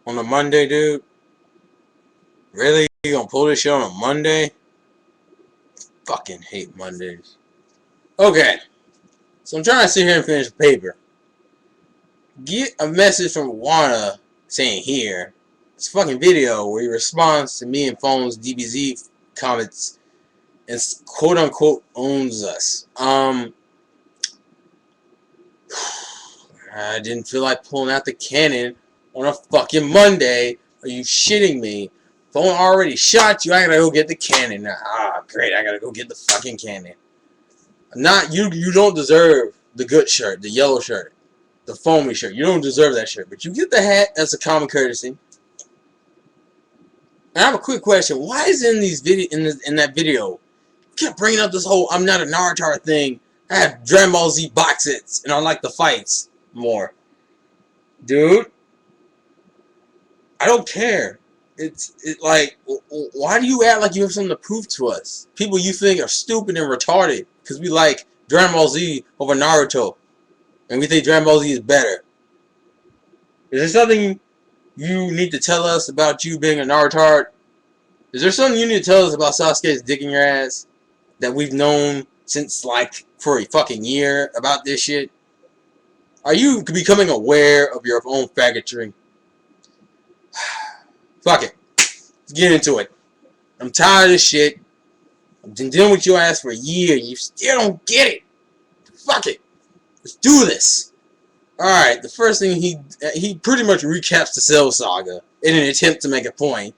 On a Monday, dude? Really? You gonna pull this shit on a Monday? Fucking hate Mondays. Okay. So I'm trying to sit here and finish the paper. Get a message from Wana saying here. It's a fucking video where he responds to me and Pwns DBZ comments and quote unquote owns us. I didn't feel like pulling out the cannon on a fucking Monday. Are you shitting me? Phone already shot you. I gotta go get the cannon now. Ah, great. I gotta go get the fucking cannon. Not you. You don't deserve the good shirt, the yellow shirt, the foamy shirt. You don't deserve that shirt, but you get the hat as a common courtesy. And I have a quick question. Why is it in these in that video? You kept bringing up this whole "I'm not a Naruto" thing. I have Dragon Ball Z box sets, and I like the fights more. Dude, I don't care. It's like, why do you act like you have something to prove to us? People you think are stupid and retarded because we like Dragon Ball Z over Naruto, and we think Dragon Ball Z is better. Is there something you need to tell us about you being a Naruto? Is there something you need to tell us about Sasuke's dick in your ass that we've known since like for a fucking year about this shit? Are you becoming aware of your own faggotry? Fuck it. Let's get into it. I'm tired of this shit. I've been dealing with your ass for a year and you still don't get it. Fuck it. Let's do this. Alright, the first thing he pretty much recaps the Cell Saga in an attempt to make a point.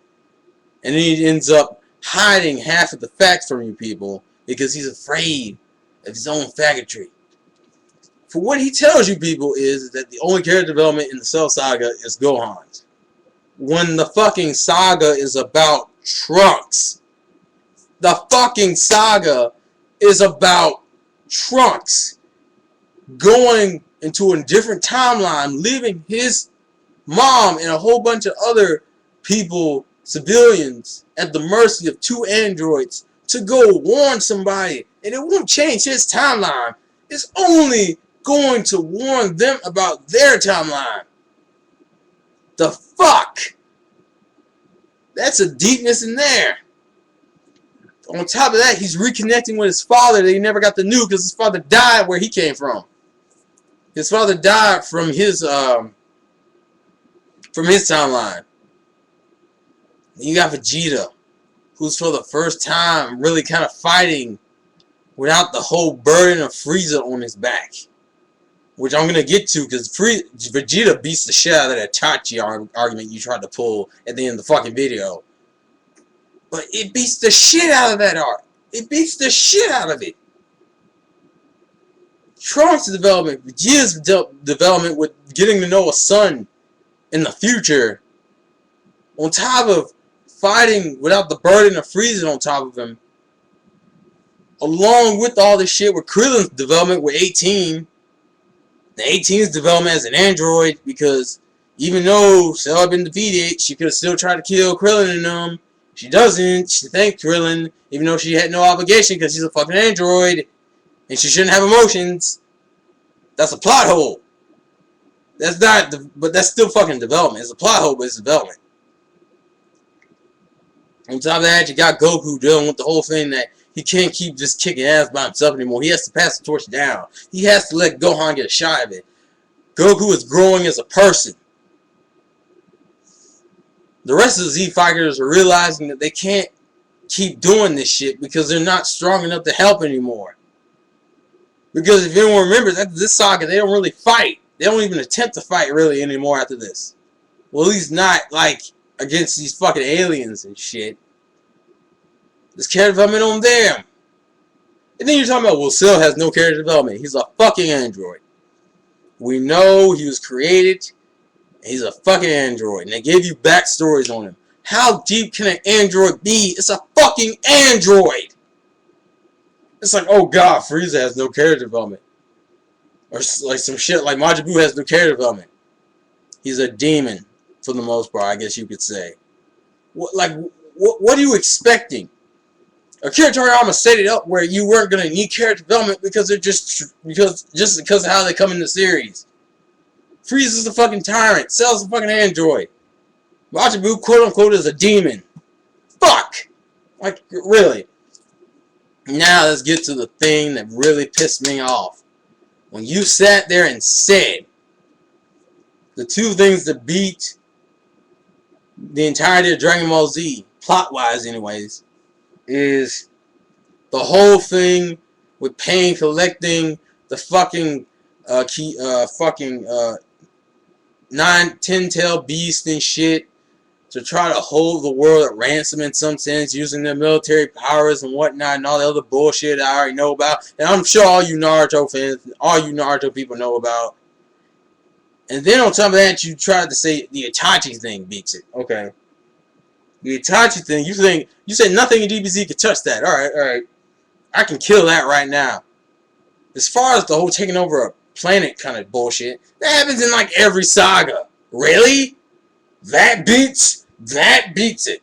And then he ends up hiding half of the facts from you people because he's afraid of his own faggotry. For what he tells you people is that the only character development in the Cell Saga is Gohan's. When the fucking saga is about Trunks. The fucking saga is about Trunks going into a different timeline, leaving his mom and a whole bunch of other people, civilians, at the mercy of two androids to go warn somebody. And it won't change his timeline. It's only going to warn them about their timeline. The fuck? That's a deepness in there. On top of that, he's reconnecting with his father that he never got to know because his father died where he came from. His father died from his timeline. You got Vegeta, who's for the first time really kind of fighting without the whole burden of Frieza on his back. Which I'm going to get to because Vegeta beats the shit out of that Itachi argument you tried to pull at the end of the fucking video. But it beats the shit out of that art. It beats the shit out of it. Trunks' development, Vegeta's development with getting to know a son in the future, on top of fighting without the burden of Frieza on top of him, along with all this shit with Krillin's development with 18, the 18's development as an android, because even though Cell had been defeated, she could have still tried to kill Krillin and them. She doesn't. She thanked Krillin, even though she had no obligation because she's a fucking android. And she shouldn't have emotions. That's a plot hole. That's not, but that's still fucking development. It's a plot hole, but it's development. On top of that, you got Goku dealing with the whole thing that he can't keep just kicking ass by himself anymore. He has to pass the torch down. He has to let Gohan get a shot of it. Goku is growing as a person. The rest of the Z Fighters are realizing that they can't keep doing this shit because they're not strong enough to help anymore. Because if anyone remembers, after this saga, they don't really fight. They don't even attempt to fight really anymore after this. Well, at least not like against these fucking aliens and shit. There's character development on them. And then you're talking about, well, Cell has no character development. He's a fucking android. We know he was created. And he's a fucking android. And they gave you backstories on him. How deep can an android be? It's a fucking android. It's like, oh god, Frieza has no character development. Or like some shit like Majin Buu has no character development. He's a demon, for the most part, I guess you could say. What are you expecting? Akira Toriyama set it up where you weren't gonna need character development because they're just because of how they come in the series. Frieza's a fucking tyrant. Cell's a fucking android. Majin Buu, quote unquote, is a demon. Fuck! Like, really. Now let's get to the thing that really pissed me off. When you sat there and said the two things that beat the entirety of Dragon Ball Z, plot-wise anyways, is the whole thing with Pain collecting the fucking ten-tail beast and shit to try to hold the world at ransom in some sense, using their military powers and whatnot and all the other bullshit I already know about. And I'm sure all you Naruto fans, all you Naruto people know about. And then on top of that, you tried to say the Itachi thing beats it. Okay. The Itachi thing, you said nothing in DBZ could touch that. Alright. I can kill that right now. As far as the whole taking over a planet kind of bullshit, that happens in like every saga. Really? That beats it.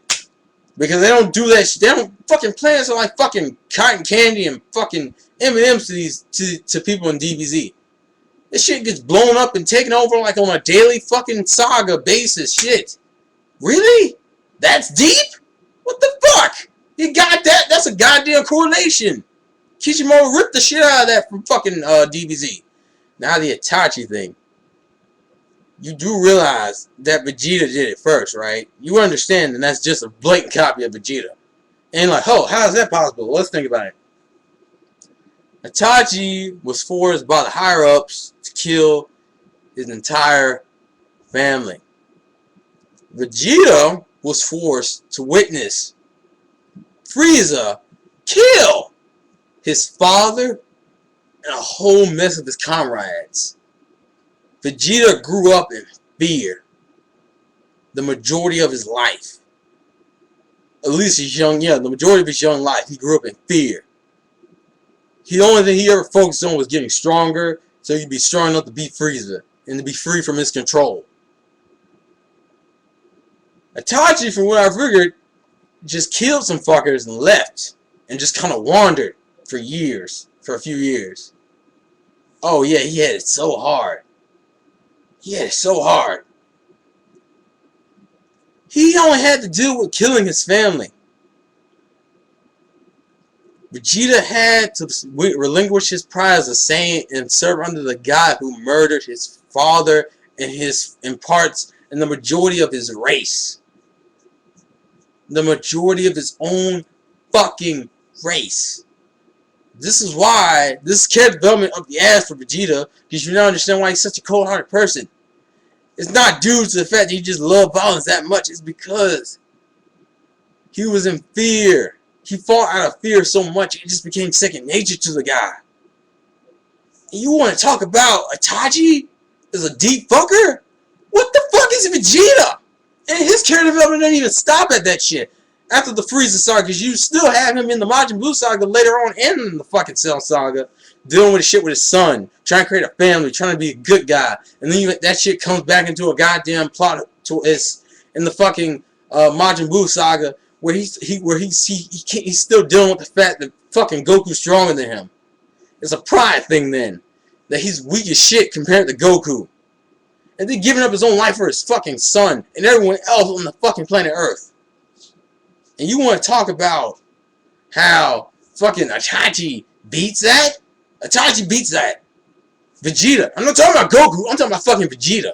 Because they don't do that shit. They don't, fucking planets are like fucking cotton candy and fucking M&M's to people in DBZ. This shit gets blown up and taken over like on a daily fucking saga basis. Shit. Really? That's deep? What the fuck? You got that? That's a goddamn correlation. Kishimoto ripped the shit out of that from fucking DBZ. Now the Itachi thing. You do realize that Vegeta did it first, right? You understand that that's just a blatant copy of Vegeta. And like, oh, how is that possible? Let's think about it. Itachi was forced by the higher-ups to kill his entire family. Vegeta was forced to witness Frieza kill his father and a whole mess of his comrades. Vegeta grew up in fear the majority of his life. At least his the majority of his young life, he grew up in fear. The only thing he ever focused on was getting stronger, so he'd be strong enough to beat Frieza and to be free from his control. Itachi, from what I figured, just killed some fuckers and left, and just kind of wandered for a few years. Oh yeah, he had it so hard. He only had to deal with killing his family. Vegeta had to relinquish his pride as a Saiyan and serve under the guy who murdered his father and parts and the majority of his race. The majority of his own fucking race. This is why this character development up the ass for Vegeta, because you now understand why he's such a cold-hearted person. It's not due to the fact that he just loved violence that much. It's because he was in fear. He fought out of fear so much it just became second nature to the guy. And you want to talk about Itachi as a deep fucker? What the fuck is Vegeta? And his character development didn't even stop at that shit. After the Frieza saga, because you still have him in the Majin Buu saga later on and in the fucking Cell saga, dealing with the shit with his son, trying to create a family, trying to be a good guy, and then that shit comes back into a goddamn plot twist in the fucking Majin Buu saga, where he's still dealing with the fact that fucking Goku's stronger than him. It's a pride thing then, that he's weak as shit compared to Goku, and then giving up his own life for his fucking son and everyone else on the fucking planet Earth. And you want to talk about how fucking Itachi beats that? Itachi beats that. Vegeta. I'm not talking about Goku. I'm talking about fucking Vegeta.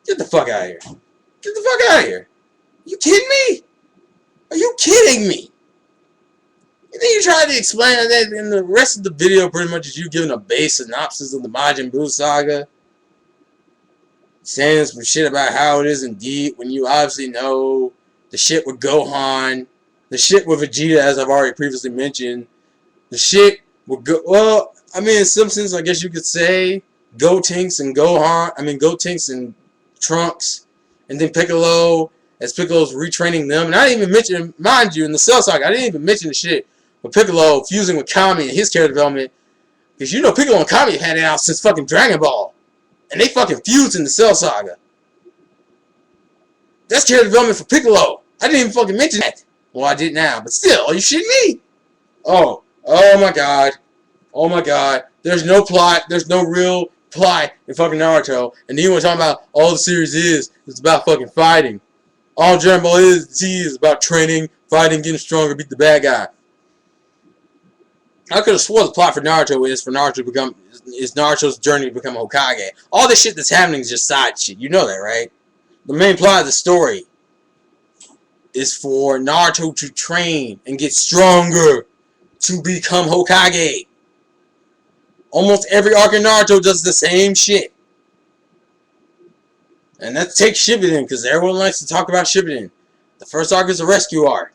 Get the fuck out of here. Get the fuck out of here. You kidding me? Are you kidding me? And then you try to explain that in the rest of the video pretty much is you giving a base synopsis of the Majin Buu saga. Saying some shit about how it isn't deep when you obviously know the shit with Gohan, the shit with Vegeta, as I've already previously mentioned, the shit with in some sense, I guess you could say Gotenks and Trunks, and then Piccolo, as Piccolo's retraining them. And I didn't even mention, mind you, in the Cell saga, I didn't even mention the shit with Piccolo fusing with Kami and his character development, because you know Piccolo and Kami had it out since fucking Dragon Ball, and they fucking fused in the Cell saga. That's character development for Piccolo. I didn't even fucking mention that. Well, I did now, but still, are you shitting me? Oh my god. Oh my god. There's no plot. There's no real plot in fucking Naruto. And then you want to talk about all the series is. It's about fucking fighting. All Dragon Ball Z is about training, fighting, getting stronger, beat the bad guy. I could have swore the plot for Naruto is Naruto's journey to become a Hokage. All this shit that's happening is just side shit. You know that, right? The main plot of the story is for Naruto to train and get stronger to become Hokage. Almost every arc in Naruto does the same shit. And that takes Shippuden, because everyone likes to talk about Shippuden. The first arc is a rescue arc.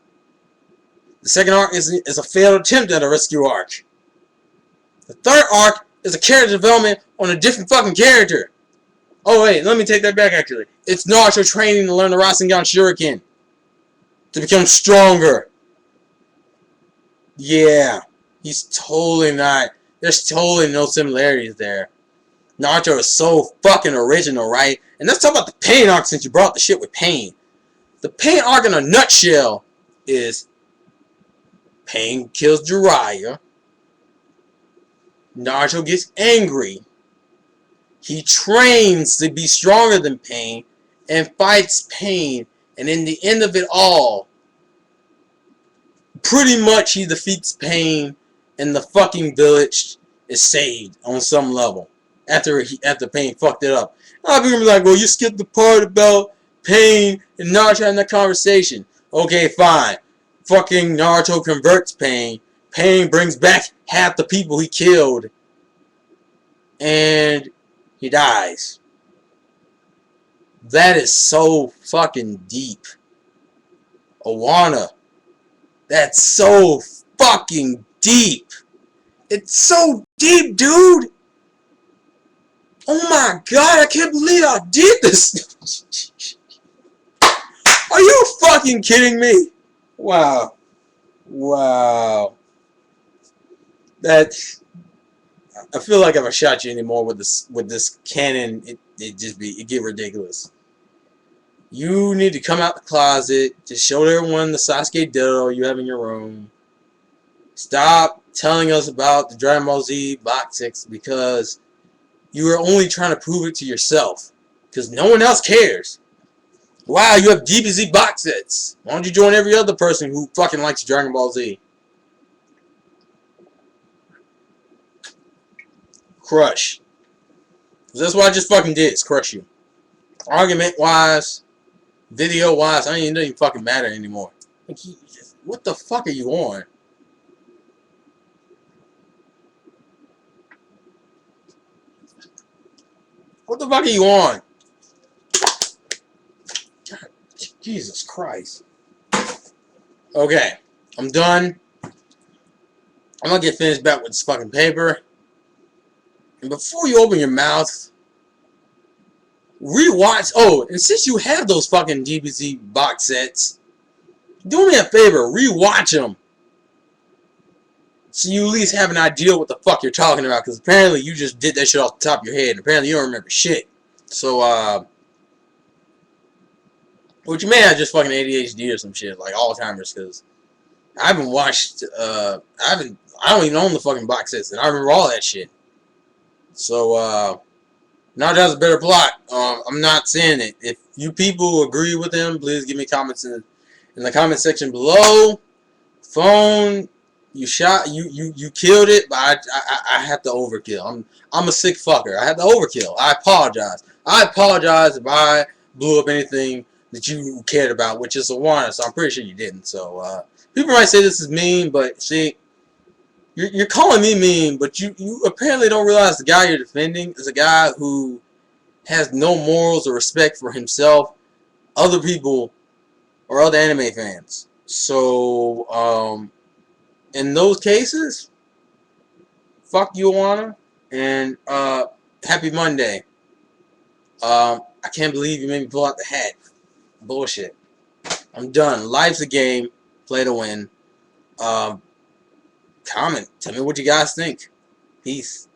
The second arc is a failed attempt at a rescue arc. The third arc is a character development on a different fucking character. Oh wait, let me take that back actually. It's Naruto training to learn the Rasengan Shuriken. To become stronger. Yeah. He's totally not. There's totally no similarities there. Naruto is so fucking original, right? And let's talk about the Pain arc since you brought the shit with Pain. The Pain arc in a nutshell is Pain kills Jiraiya. Naruto gets angry. He trains to be stronger than Pain and fights Pain. And in the end of it all, pretty much he defeats Pain and the fucking village is saved on some level. After Pain fucked it up. A lot of people be like, well, you skipped the part about Pain and Naruto having that conversation. Okay, fine. Fucking Naruto converts Pain. Pain brings back half the people he killed. And he dies. That is so fucking deep. Wana. That's so fucking deep. It's so deep, dude. Oh my god, I can't believe I did this. Are you fucking kidding me? Wow. Wow. That's... I feel like if I shot you anymore with this cannon, it get ridiculous. You need to come out the closet, just show everyone the Sasuke dildo you have in your room. Stop telling us about the Dragon Ball Z box sets because you are only trying to prove it to yourself. Because no one else cares. Wow, you have DBZ box sets. Why don't you join every other person who fucking likes Dragon Ball Z? Crush. That's what I just fucking did, is crush you. Argument-wise, video-wise, it doesn't even fucking matter anymore. Like, what the fuck are you on? What the fuck are you on? God, Jesus Christ. Okay, I'm done. I'm gonna get finished back with this fucking paper. And before you open your mouth, rewatch. Oh, and since you have those fucking DBZ box sets, do me a favor, rewatch them. So you at least have an idea what the fuck you're talking about. Because apparently you just did that shit off the top of your head. And apparently you don't remember shit. So, which you may have just fucking ADHD or some shit. Like Alzheimer's. Because I haven't watched, I don't even own the fucking box sets. And I remember all that shit. So, Naruto has a better plot. I'm not saying it. If you people agree with him, please give me comments in the comment section below. Phone, you killed it, but I have to overkill. I'm a sick fucker. I have to overkill. I apologize. I apologize if I blew up anything that you cared about, which is a Wana, so I'm pretty sure you didn't. So people might say this is mean, but see, you're calling me mean, but you apparently don't realize the guy you're defending is a guy who has no morals or respect for himself, other people, or other anime fans. So, in those cases, fuck you, Wana, and happy Monday. I can't believe you made me pull out the hat. Bullshit. I'm done. Life's a game. Play to win. Comment. Tell me what you guys think. Peace.